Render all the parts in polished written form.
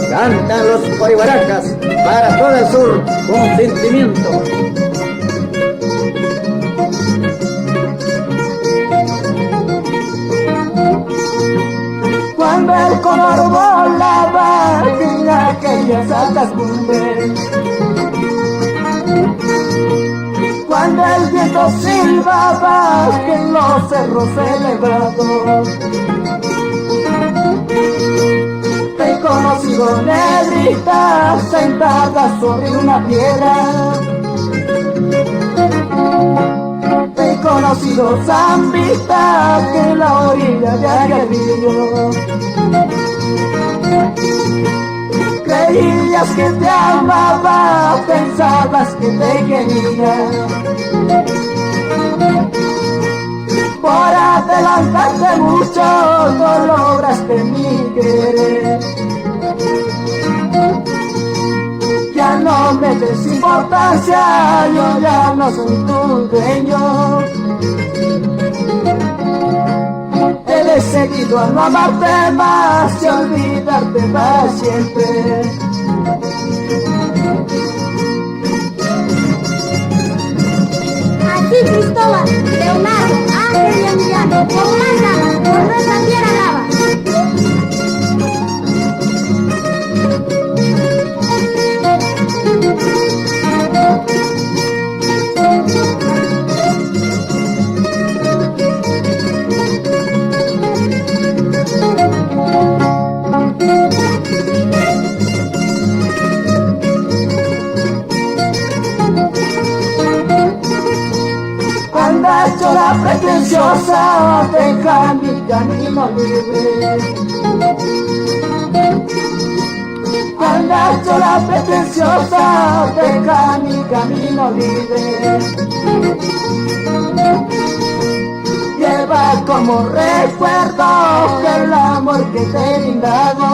Cantan los Porihuaracas para todo el sur con sentimiento. Cuando el color volaba en aquellas altas cumbres, cuando el viento silbaba en los cerros elevados, te he conocido, negrita, sentada sobre una piedra. Te he conocido, zambita, que en la orilla de aquel río. Creías que te amaba, pensabas que te quería. Por adelantarte mucho, no lograste mi querer. Ya no me des importancia, yo ya no soy tu dueño. He decidido a no amarte más y olvidarte para siempre. Así Cristóbal, Leonardo, Ángel y Emiliano, con más ganas, por nuestra tierra brava. Anda chola pretenciosa, deja mi camino libre. Anda chola pretenciosa, deja mi camino libre. Lleva como recuerdo el amor que te he brindado,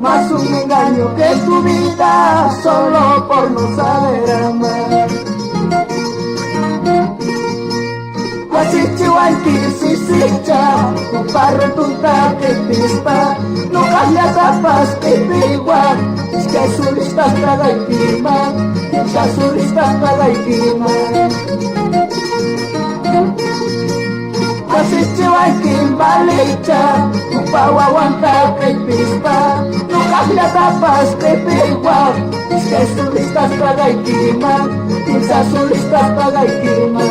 más un engaño que tu vida solo por no saber amar. Guachichihuanqui, sisicha, comparro tunta que pispa, no cambia tapas que pigua, es que azulistas traga y quima, es azulistas traga y quima. Guachichihuanqui, balicha, Pahuahuanca que pispa, no cambia tapas que pigua, es que azulistas traga y quima, es azulistas traga y quima.